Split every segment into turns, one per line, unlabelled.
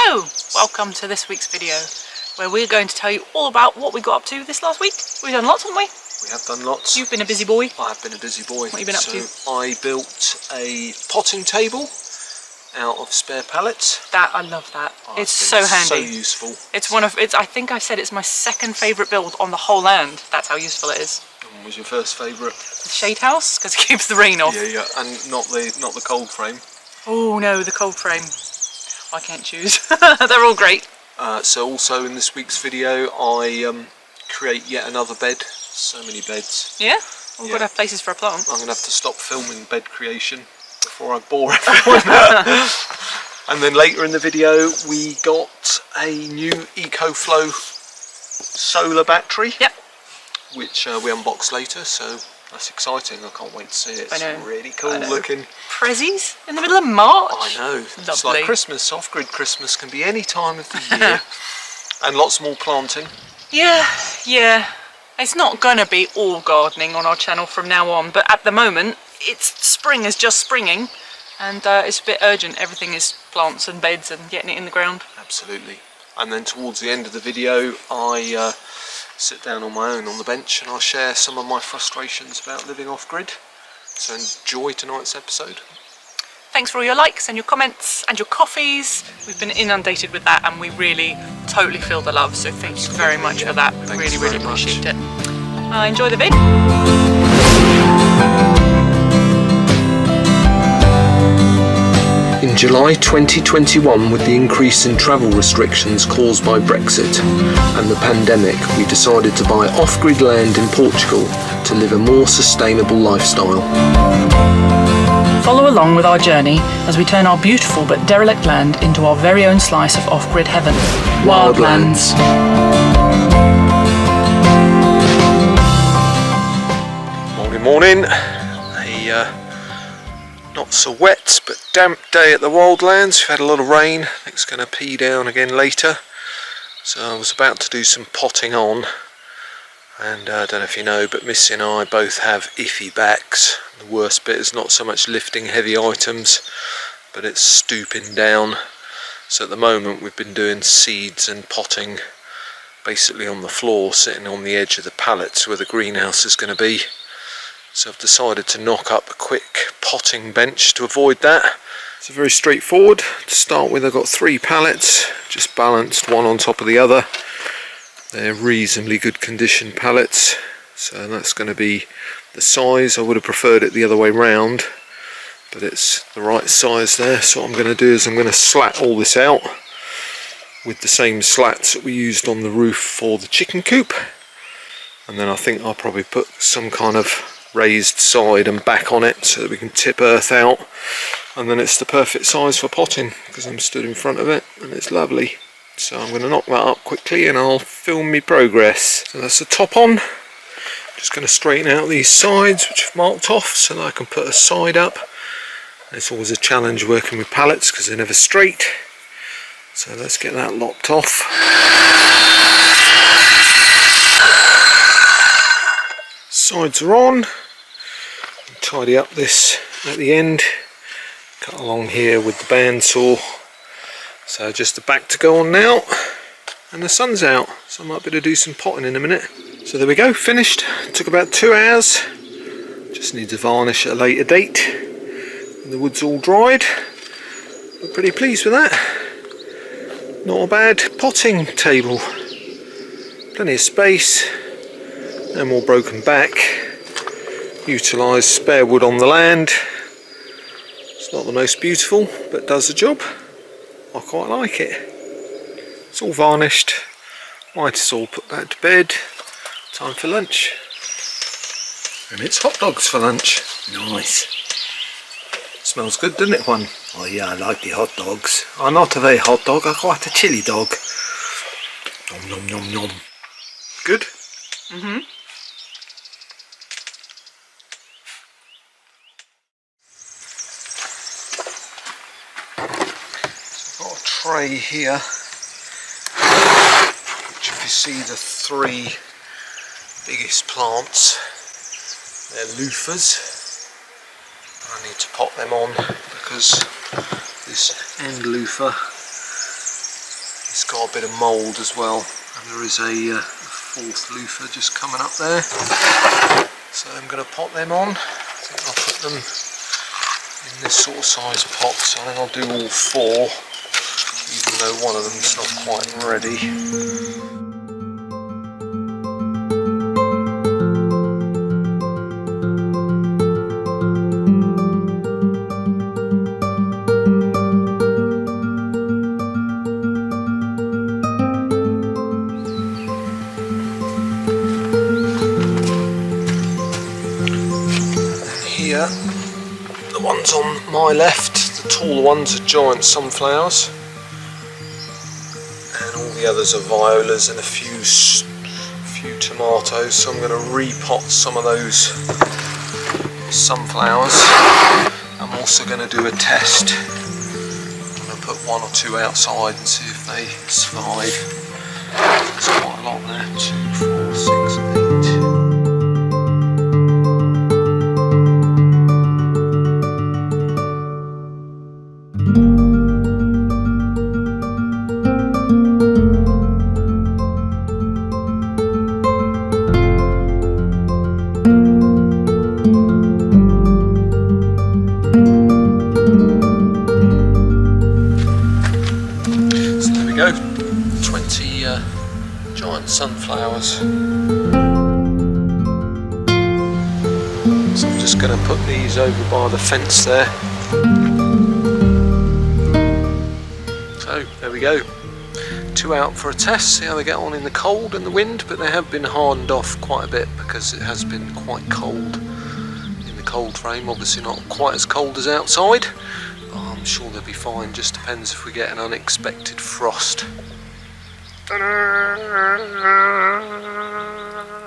Hello! Welcome to this week's video where we're going to tell you all about what we got up to this last week. We've done lots, haven't we?
We have done lots.
You've been a busy boy.
I have been a busy boy.
What have you been up to?
I built a potting table out of spare pallets.
I love that. It's so handy.
So useful.
I think I said it's my second favourite build on the whole land. That's how useful it is.
And what was your first favourite?
The shade house, because it keeps the rain off.
Yeah, and not the cold frame.
Oh no, the cold frame. I can't choose. They're all great.
So also in this week's video, I create yet another bed. So many beds.
Yeah? We've got to have places for a plant.
I'm going to have to stop filming bed creation before I bore everyone. And then later in the video, we got a new EcoFlow solar battery. Yep. Which we unbox later, so that's exciting. I can't wait to see it. It's really cool looking.
Prezzies in the middle of March.
I know.
Lovely.
It's like Christmas. Off-grid Christmas can be any time of the year. And lots more planting. Yeah.
It's not going to be all gardening on our channel from now on, but at the moment, spring is just springing, and it's a bit urgent. Everything is plants and beds and getting it in the ground.
Absolutely. And then towards the end of the video, I sit down on my own on the bench and I'll share some of my frustrations about living off-grid. So enjoy tonight's episode.
Thanks for all your likes and your comments and your coffees. We've been inundated with that and we really totally feel the love, so thank you very much for that. We really appreciate it. Enjoy the vid.
In July 2021, with the increase in travel restrictions caused by Brexit and the pandemic, we decided to buy off-grid land in Portugal to live a more sustainable lifestyle.
Follow along with our journey as we turn our beautiful but derelict land into our very own slice of off-grid heaven. Wildlands.
Morning. Not so wet but damp day at the Wildlands. We've had a lot of rain. I think it's going to pee down again later. So I was about to do some potting on, and I don't know if you know, but Missy and I both have iffy backs. The worst bit is not so much lifting heavy items, but it's stooping down. So at the moment we've been doing seeds and potting basically on the floor, sitting on the edge of the pallets where the greenhouse is going to be. So I've decided to knock up a quick potting bench to avoid that. It's very straightforward. To start with, I've got 3 pallets, just balanced one on top of the other. They're reasonably good condition pallets, so that's going to be the size. I would have preferred it the other way round, but it's the right size there. So what I'm going to do is I'm going to slat all this out with the same slats that we used on the roof for the chicken coop, and then I think I'll probably put some kind of raised side and back on it so that we can tip earth out, and then it's the perfect size for potting because I'm stood in front of it and it's lovely. So I'm going to knock that up quickly and I'll film me progress. So that's the top on. Just going to straighten out these sides which I've marked off so that I can put a side up. It's always a challenge working with pallets because they're never straight. So let's get that lopped off. Sides are on. Tidy up this at the end, cut along here with the bandsaw. So just the back to go on now, and the sun's out, so I might be able to do some potting in a minute. So there we go, finished. It took about 2 hours. Just need to varnish at a later date. And the wood's all dried. I'm pretty pleased with that. Not a bad potting table. Plenty of space. No more broken back. Utilise spare wood on the land. It's not the most beautiful, but does the job. I quite like it. It's all varnished. Might as well put that to bed. Time for lunch. And it's hot dogs for lunch. Nice. Smells good, doesn't it, one? Oh yeah, I like the hot dogs. I'm not a very hot dog, I'm quite a chilli dog. Nom nom nom nom. Good? Mm-hmm. Tray here, which if you see the 3 biggest plants, they're loofahs. I need to pot them on because this end loofah it's got a bit of mould as well, and there is a fourth loofah just coming up there. So I'm going to pot them on. I think I'll put them in this sort of size pot, so I think I'll do all four, even though one of them's not quite ready. Here, the ones on my left, the taller ones are giant sunflowers, and all the others are violas and a few tomatoes. So I'm going to repot some of those sunflowers. I'm also going to do a test. I'm going to put one or two outside and see if they survive. There's quite a lot there. 2, 4, 6, 8. Go, 20 giant sunflowers. So I'm just going to put these over by the fence there. So there we go, 2 out for a test, see how they get on in the cold and the wind, but they have been hardened off quite a bit because it has been quite cold in the cold frame. Obviously not quite as cold as outside. I'm sure they'll be fine, just depends if we get an unexpected frost.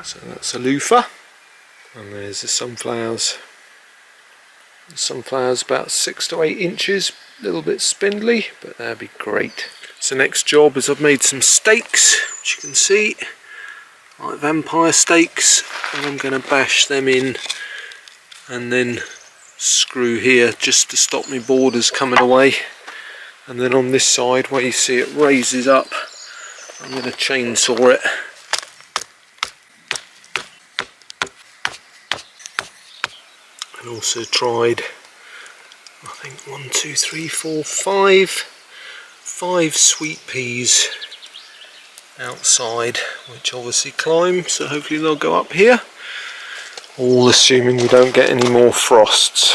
So that's a loofah, and there's the sunflowers. The sunflowers about 6 to 8 inches, a little bit spindly, but that'd be great. So next job is I've made some stakes, which you can see, like vampire stakes, and I'm going to bash them in and then screw here just to stop my borders coming away. And then on this side where you see it raises up, I'm going to chainsaw it. And also tried, I think 1, 2, 3, 4, 5 sweet peas outside, which obviously climb, so hopefully they'll go up here. All assuming we don't get any more frosts.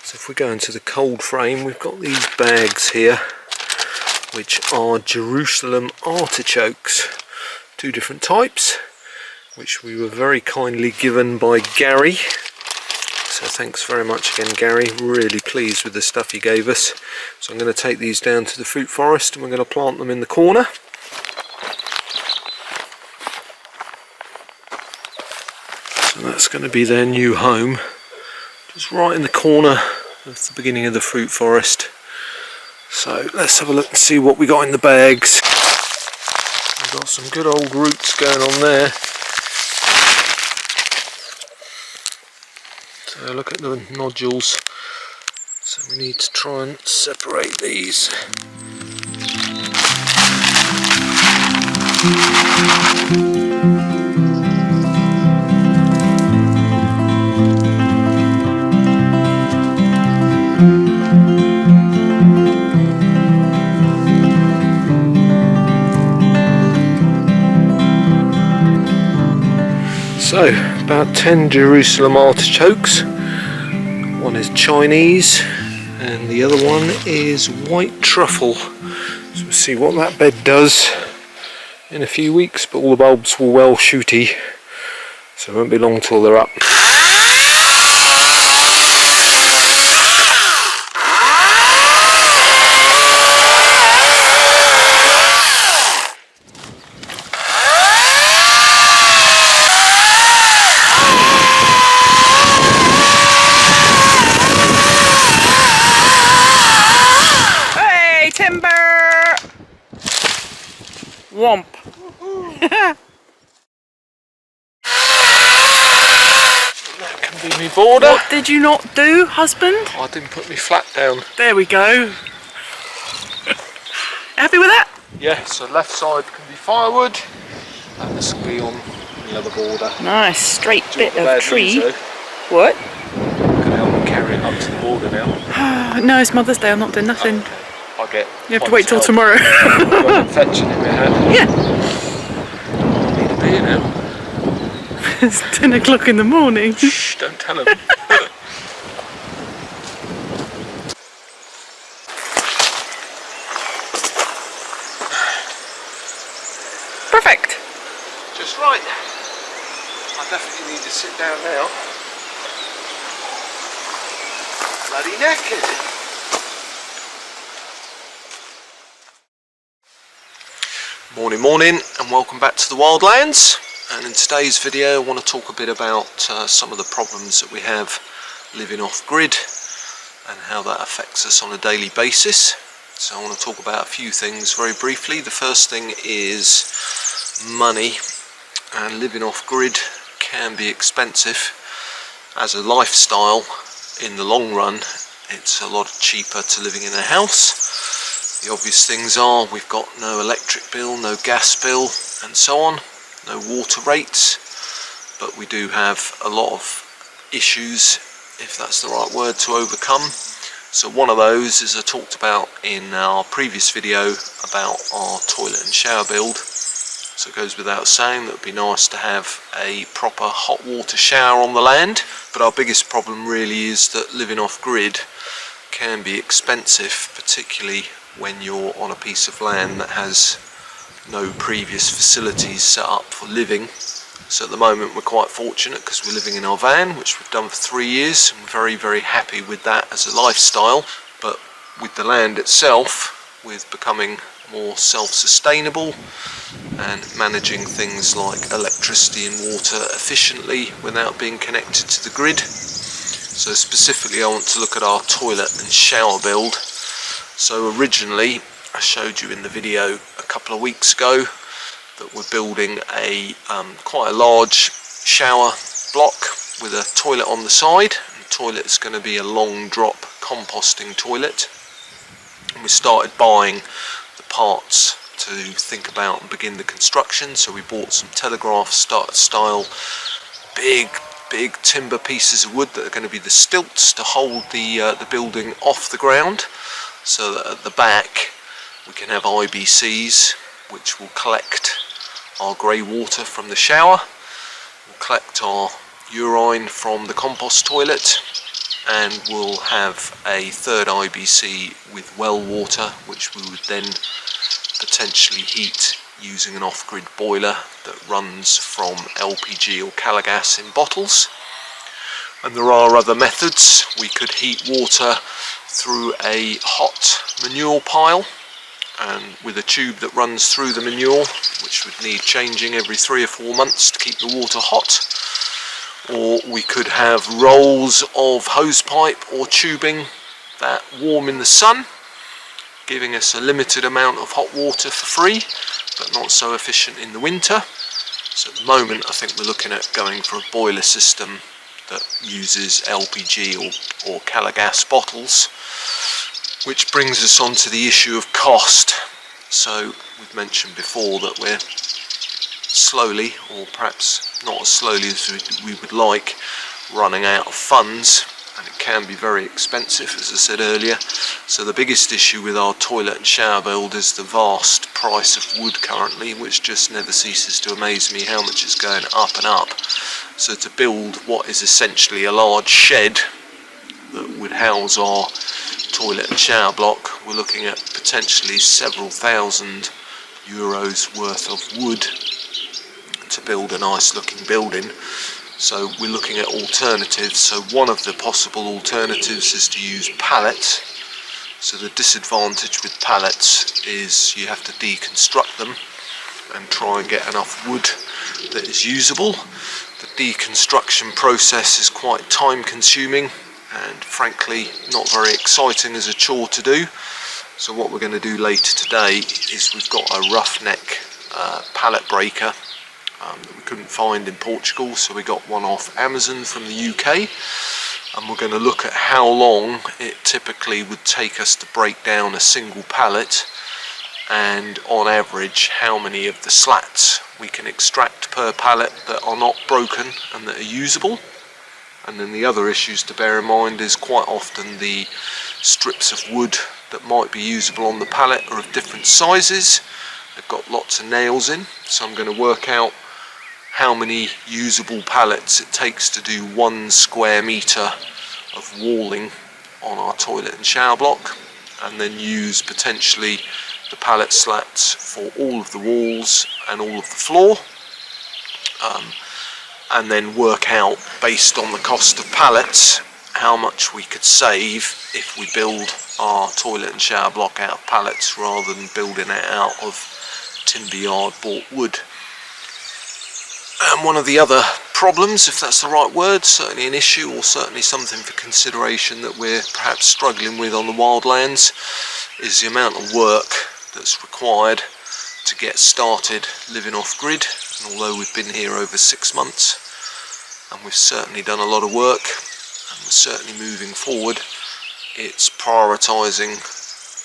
So if we go into the cold frame, we've got these bags here, which are Jerusalem artichokes, 2 different types, which we were very kindly given by Gary. So thanks very much again, Gary, really pleased with the stuff he gave us. So I'm going to take these down to the fruit forest and we're going to plant them in the corner. So that's going to be their new home, just right in the corner of the beginning of the fruit forest. So let's have a look and see what we got in the bags. We've got some good old roots going on there. So look at the nodules. So we need to try and separate these. So, about 10 Jerusalem artichokes. One is Chinese and the other one is white truffle. So we'll see what that bed does in a few weeks, but all the bulbs were well shooty, so it won't be long till they're up.
Womp.
That can be me border.
What did you not do, husband?
Oh, I didn't put me flat down.
There we go. Happy with that?
Yeah, so left side can be firewood, and this will be on the other border.
Nice, straight bit of
Bad
tree.
news,
What?
can help me carry it up to the border now.
No, it's Mother's Day, I'm not doing nothing.
Okay. I'll get.
You have to wait till tomorrow.
Fetching him out.
Yeah.
Need a beer now.
It's 10 o'clock in the morning.
Shh, don't tell him.
Perfect.
Just right. I definitely need to sit down now. Bloody knackered. Morning and welcome back to the Wildlands. And in today's video I want to talk a bit about some of the problems that we have living off grid and how that affects us on a daily basis. So I want to talk about a few things very briefly. The first thing is money, and living off grid can be expensive. As a lifestyle, in the long run it's a lot cheaper to living in a house. The obvious things are we've got no electric bill, no gas bill and so on, no water rates, but we do have a lot of issues, if that's the right word, to overcome. So one of those, as I talked about in our previous video about our toilet and shower build, so it goes without saying that it would be nice to have a proper hot water shower on the land, but our biggest problem really is that living off grid can be expensive, particularly when you're on a piece of land that has no previous facilities set up for living. So at the moment we're quite fortunate because we're living in our van, which we've done for 3 years, and very, very happy with that as a lifestyle. But with the land itself, with becoming more self-sustainable and managing things like electricity and water efficiently without being connected to the grid. So specifically I want to look at our toilet and shower build. So originally I showed you in the video a couple of weeks ago that we're building a quite a large shower block with a toilet on the side. And the toilet is going to be a long drop composting toilet. And we started buying the parts to think about and begin the construction. So we bought some telegraph style big timber pieces of wood that are going to be the stilts to hold the building off the ground, so that at the back we can have IBCs which will collect our grey water from the shower, we'll collect our urine from the compost toilet, and we'll have a third IBC with well water which we would then potentially heat using an off-grid boiler that runs from LPG or calogas in bottles. And there are other methods. We could heat water through a hot manure pile and with a tube that runs through the manure, which would need changing every 3 or 4 months to keep the water hot. Or we could have rolls of hose pipe or tubing that warm in the sun, giving us a limited amount of hot water for free, but not so efficient in the winter. So at the moment I think we're looking at going for a boiler system that uses LPG or calogas bottles, which brings us on to the issue of cost. So we've mentioned before that we're slowly, or perhaps not as slowly as we would like, running out of funds, and it can be very expensive, as I said earlier. So the biggest issue with our toilet and shower build is the vast price of wood currently, which just never ceases to amaze me how much it's going up and up. So to build what is essentially a large shed that would house our toilet and shower block, we're looking at potentially several thousand euros worth of wood to build a nice looking building. So we're looking at alternatives. So one of the possible alternatives is to use pallets. So the disadvantage with pallets is you have to deconstruct them and try and get enough wood that is usable. The deconstruction process is quite time consuming and frankly not very exciting as a chore to do. So what we're going to do later today is we've got a roughneck pallet breaker that we couldn't find in Portugal, so we got one off Amazon from the UK, and we're going to look at how long it typically would take us to break down a single pallet and on average how many of the slats we can extract per pallet that are not broken and that are usable. And then the other issues to bear in mind is quite often the strips of wood that might be usable on the pallet are of different sizes. They've got lots of nails in, so I'm going to work out how many usable pallets it takes to do 1 square metre of walling on our toilet and shower block, and then use potentially the pallet slats for all of the walls and all of the floor, and then work out, based on the cost of pallets, how much we could save if we build our toilet and shower block out of pallets rather than building it out of timber yard bought wood. And one of the other problems, if that's the right word, certainly an issue or certainly something for consideration that we're perhaps struggling with on the Wildlands, is the amount of work that's required to get started living off grid. And although we've been here over 6 months and we've certainly done a lot of work and we're certainly moving forward, it's prioritising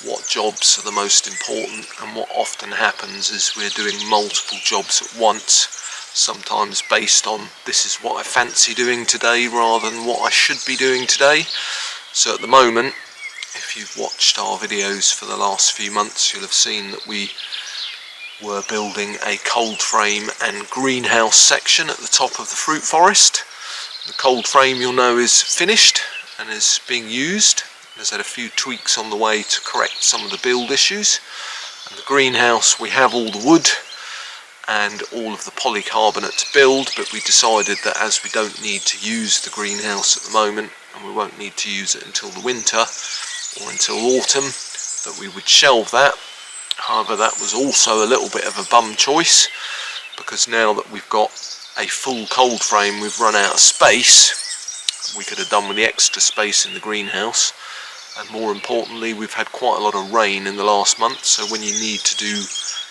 what jobs are the most important. And what often happens is we're doing multiple jobs at once, sometimes based on this is what I fancy doing today rather than what I should be doing today. So at the moment, if you've watched our videos for the last few months, you'll have seen that we were building a cold frame and greenhouse section at the top of the fruit forest. The cold frame, you'll know, is finished and is being used. There's had a few tweaks on the way to correct some of the build issues. And the greenhouse, we have all the wood and all of the polycarbonate to build, but we decided that as we don't need to use the greenhouse at the moment, and we won't need to use it until the winter or until autumn, that we would shelve that. However, that was also a little bit of a bum choice, because now that we've got a full cold frame, we've run out of space. We could have done with the extra space in the greenhouse, and more importantly, we've had quite a lot of rain in the last month, so when you need to do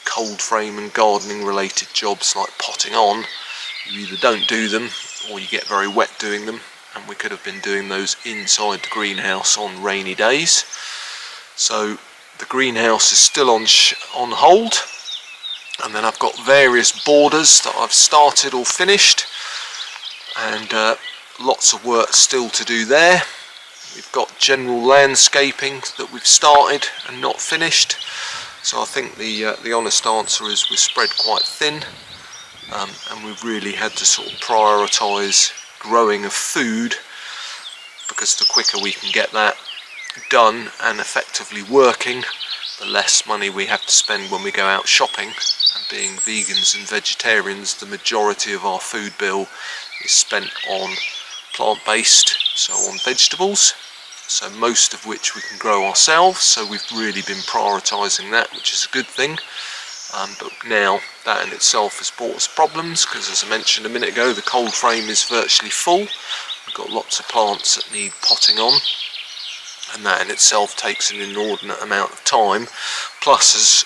cold frame and gardening related jobs like potting on, you either don't do them or you get very wet doing them, and we could have been doing those inside the greenhouse on rainy days. So the greenhouse is still on hold, and then I've got various borders that I've started or finished, and lots of work still to do there. We've got general landscaping that we've started and not finished. So I think the honest answer is we're spread quite thin, and we've really had to sort of prioritise growing of food, because the quicker we can get that done and effectively working, the less money we have to spend when we go out shopping. And being vegans and vegetarians, the majority of our food bill is spent on plant-based, so on vegetables, so most of which we can grow ourselves. So we've really been prioritising that, which is a good thing. But now that in itself has brought us problems, because as I mentioned a minute ago, the cold frame is virtually full. We've got lots of plants that need potting on, and that in itself takes an inordinate amount of time. Plus,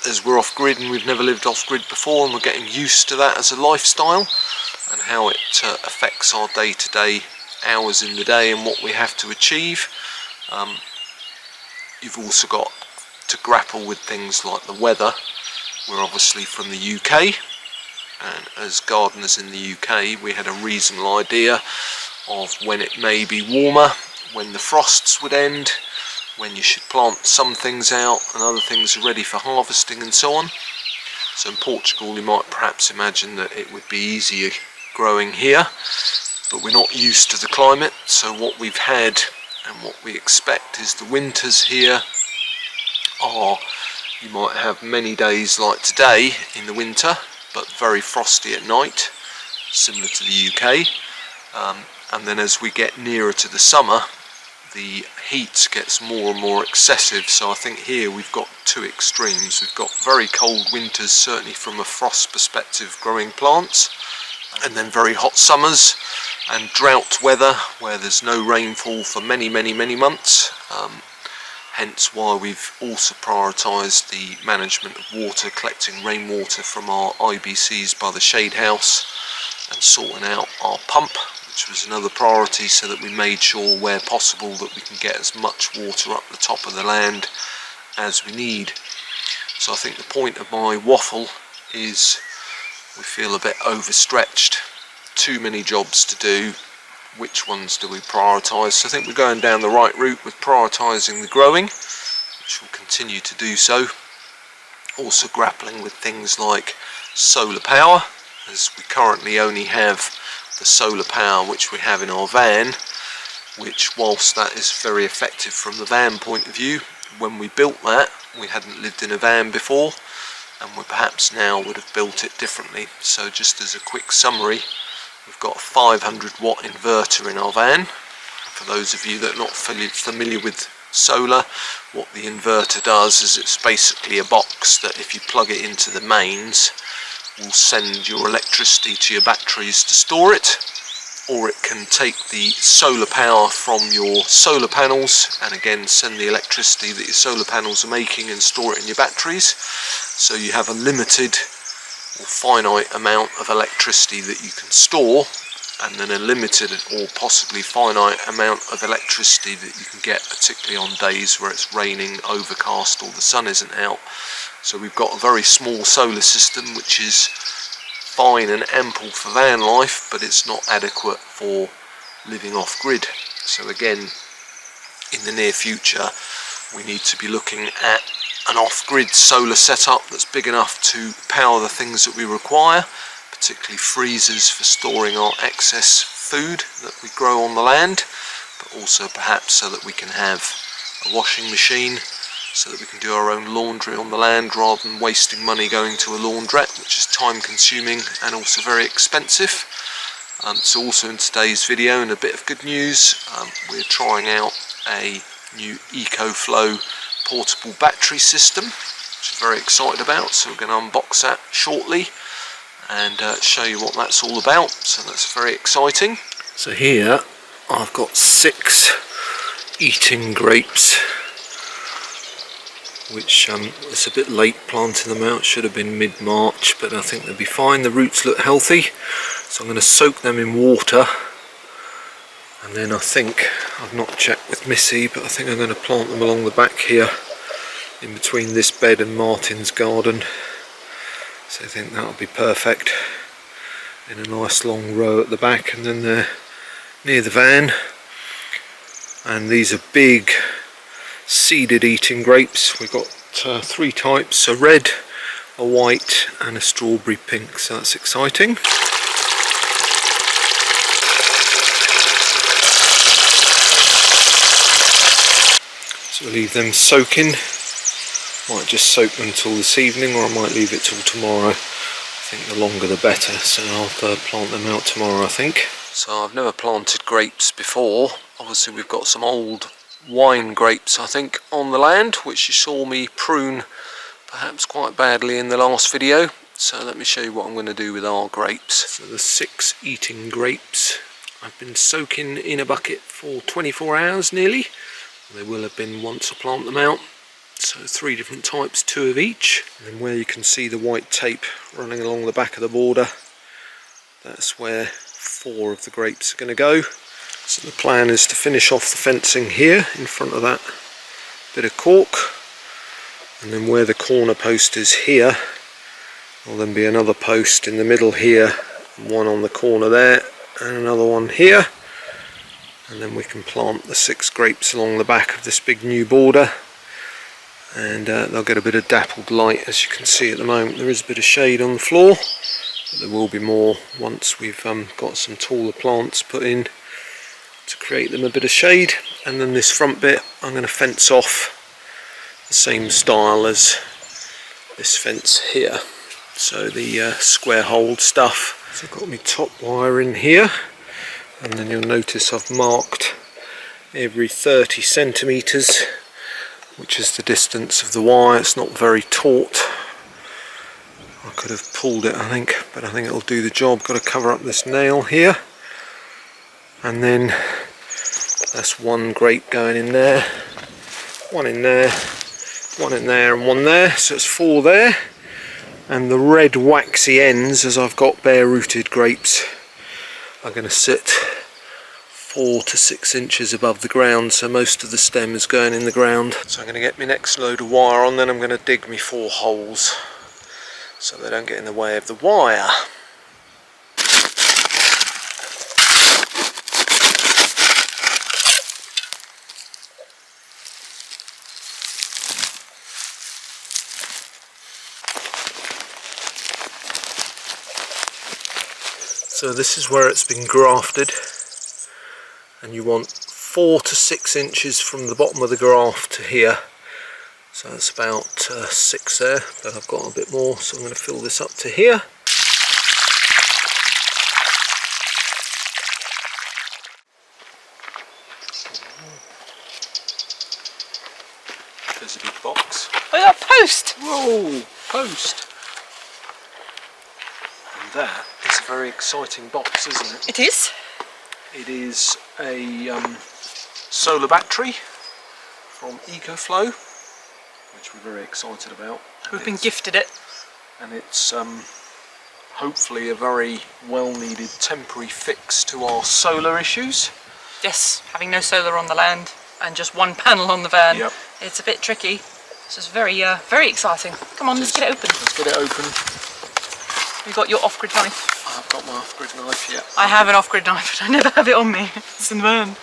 as we're off grid and we've never lived off grid before, and we're getting used to that as a lifestyle and how it affects our day-to-day hours in the day and what we have to achieve. You've also got to grapple with things like the weather. We're obviously from the UK, and as gardeners in the UK, we had a reasonable idea of when it may be warmer, when the frosts would end, when you should plant some things out and other things are ready for harvesting and so on. So in Portugal, you might perhaps imagine that it would be easier growing here, but we're not used to the climate. So what we've had and what we expect is the winters here are, you might have many days like today in the winter, but very frosty at night, similar to the UK. And then as we get nearer to the summer, the heat gets more and more excessive. So I think here we've got two extremes. We've got very cold winters, certainly from a frost perspective, growing plants, and then very hot summers and drought weather where there's no rainfall for many months. Hence why we've also prioritised the management of water, collecting rainwater from our IBCs by the shade house and sorting out our pump, which was another priority, so that we made sure where possible that we can get as much water up the top of the land as we need. So I think the point of my waffle is we feel a bit overstretched, too many jobs to do. Which ones do we prioritise? So I think we're going down the right route with prioritising the growing, which will continue to do so. Also grappling with things like solar power, as we currently only have the solar power which we have in our van, which whilst that is very effective from the van point of view, when we built that we hadn't lived in a van before, and we perhaps now would have built it differently. So just as a quick summary, we've got a 500 watt inverter in our van. For those of you that are not familiar with solar, what the inverter does is it's basically a box that if you plug it into the mains will send your electricity to your batteries to store it, or it can take the solar power from your solar panels and again send the electricity that your solar panels are making and store it in your batteries. So you have a limited or finite amount of electricity that you can store, and then a limited or possibly finite amount of electricity that you can get, particularly on days where it's raining, overcast, or the sun isn't out. So we've got a very small solar system which is fine and ample for van life, but it's not adequate for living off grid. So again, in the near future we need to be looking at an off-grid solar setup that's big enough to power the things that we require, particularly freezers for storing our excess food that we grow on the land, but also perhaps so that we can have a washing machine, so that we can do our own laundry on the land rather than wasting money going to a laundrette, which is time consuming and also very expensive. So also in today's video, and a bit of good news, we're trying out a new EcoFlow portable battery system, which I'm very excited about. So we're going to unbox that shortly and show you what that's all about. So that's very exciting. So here I've got 6 eating grapes, which it's a bit late planting them out, should have been mid-March, but I think they'll be fine. The roots look healthy, so I'm going to soak them in water, and then I think, I've not checked with Missy, but I think I'm going to plant them along the back here in between this bed and Martin's garden. So I think that'll be perfect in a nice long row at the back, and then they're near the van. And these are big seeded eating grapes. We've got 3 types, a red, a white and a strawberry pink, so that's exciting. So we'll leave them soaking. Might just soak them till this evening, or I might leave it till tomorrow. I think the longer the better, so I'll plant them out tomorrow, I think. So I've never planted grapes before. Obviously we've got some old wine grapes, I think, on the land, which you saw me prune perhaps quite badly in the last video. So let me show you what I'm going to do with our grapes. So the 6 eating grapes I've been soaking in a bucket for 24 hours nearly. They will have been once I plant them out. So 3 different types, 2 of each. And then where you can see the white tape running along the back of the border, that's where 4 of the grapes are going to go. So the plan is to finish off the fencing here in front of that bit of cork, and then where the corner post is here, there'll then be another post in the middle here, and one on the corner there, and another one here, and then we can plant the 6 grapes along the back of this big new border, and they'll get a bit of dappled light. As you can see at the moment there is a bit of shade on the floor, but there will be more once we've got some taller plants put in to create them a bit of shade. And then this front bit I'm going to fence off the same style as this fence here, so the square holed stuff. So I've got my top wire in here, and then you'll notice I've marked every 30 centimetres, which is the distance of the wire. It's not very taut. I could have pulled it, I think, but I think it'll do the job. Got to cover up this nail here, and then that's 1 grape going in there, 1 in there, 1 in there and 1 there, so it's 4 there. And the red waxy ends, as I've got bare rooted grapes, are going to sit 4 to 6 inches above the ground, so most of the stem is going in the ground. So I'm going to get my next load of wire on, then I'm going to dig me 4 holes so they don't get in the way of the wire. So this is where it's been grafted, and you want 4 to 6 inches from the bottom of the graft to here. So that's about 6 there, but I've got a bit more, so I'm going to fill this up to here. There's a big box.
Oh, got a post!
Whoa, post! And that is a very exciting box, isn't it?
It is.
It is a solar battery from EcoFlow, which we're very excited about.
We've been gifted it.
And it's hopefully a very well needed temporary fix to our solar issues.
Yes, having no solar on the land and just one panel on the van.
Yep.
It's a bit tricky. So it's very, very exciting. Come on, let's get it open.
Let's get it open.
You've got your off-grid knife.
I've got my off-grid knife, yeah.
I have an off-grid knife, but I never have it on me. It's in the van.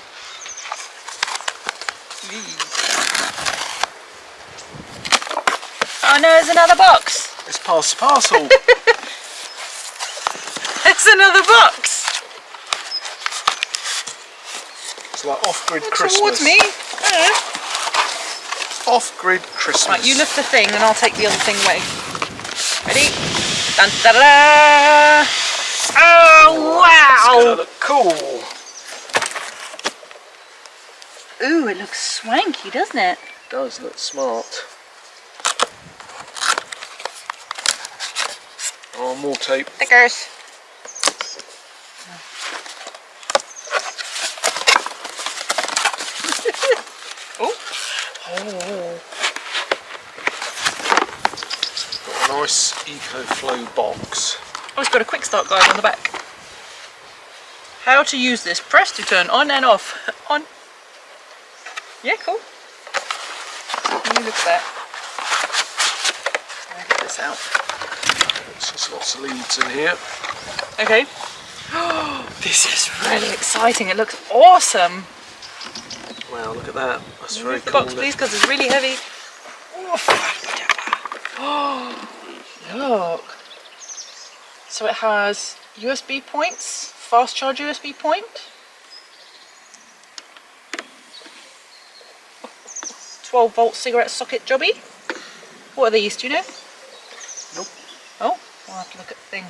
Oh no, there's another box.
Let's pass the parcel.
There's another box.
It's like off-grid Christmas.
Towards me.
Off-grid Christmas.
Right, you lift the thing and I'll take the other thing away. Ready? Dun, da, da, da. Oh, wow!
It's gonna look cool.
Ooh, it looks swanky, doesn't it?
It does look smart. Oh, more tape.
Stickers. Oh. Oh.
Got a nice EcoFlow box.
Oh, it's got a quick start guide on the back. How to use this. Press to turn on and off. On. Yeah, cool. You look at that. I'll get this out.
There's just lots of leads in here.
Okay. This is really exciting. It looks awesome.
Wow, look at that. That's very
Move the
cool.
box, please, because it's really heavy. Oh, look. So it has USB points, fast charge USB point. 12-volt cigarette socket jobby. What are these, do you know?
Nope.
Oh, I'll have to look at the thing.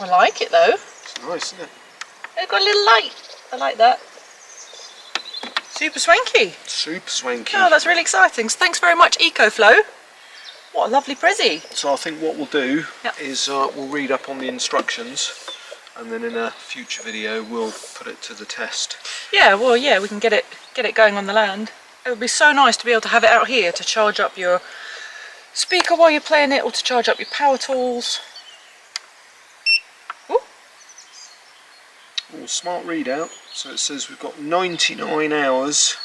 I like it though.
It's nice, isn't it?
It's got a little light. I like that. Super swanky.
Super swanky.
Oh, that's really exciting. So thanks very much, EcoFlow. What a lovely prezzy.
So I think what we'll do
Yep.
is we'll read up on the instructions, and then in a future video we'll put it to the test.
Yeah, well, yeah, we can get it going on the land. It would be so nice to be able to have it out here to charge up your speaker while you're playing it, or to charge up your power tools. Ooh.
Oh, smart readout. So it says we've got 99 hours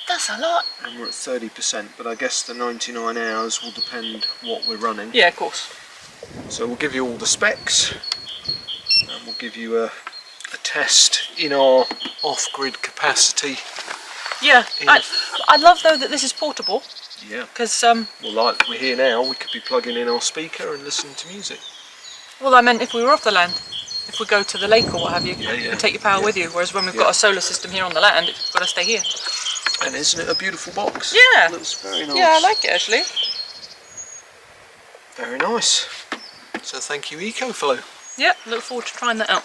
That's a lot.
and we're at 30%, but I guess the 99 hours will depend what we're running.
Yeah, of course.
So we'll give you all the specs, and we'll give you a test in our off-grid capacity.
Yeah, I love though that this is portable,
Yeah.
because
Well, like we're here now, we could be plugging in our speaker and listening to music.
well, I meant if we were off the land, if we go to the lake or what have you,
Yeah, yeah.
you take your power with you. Whereas when we've got a solar system here on the land, it's got to stay here.
And isn't it a beautiful box?
Yeah.
It looks very nice.
Yeah, I like it actually.
Very nice. So thank you, EcoFlow.
Yeah, look forward to trying that out.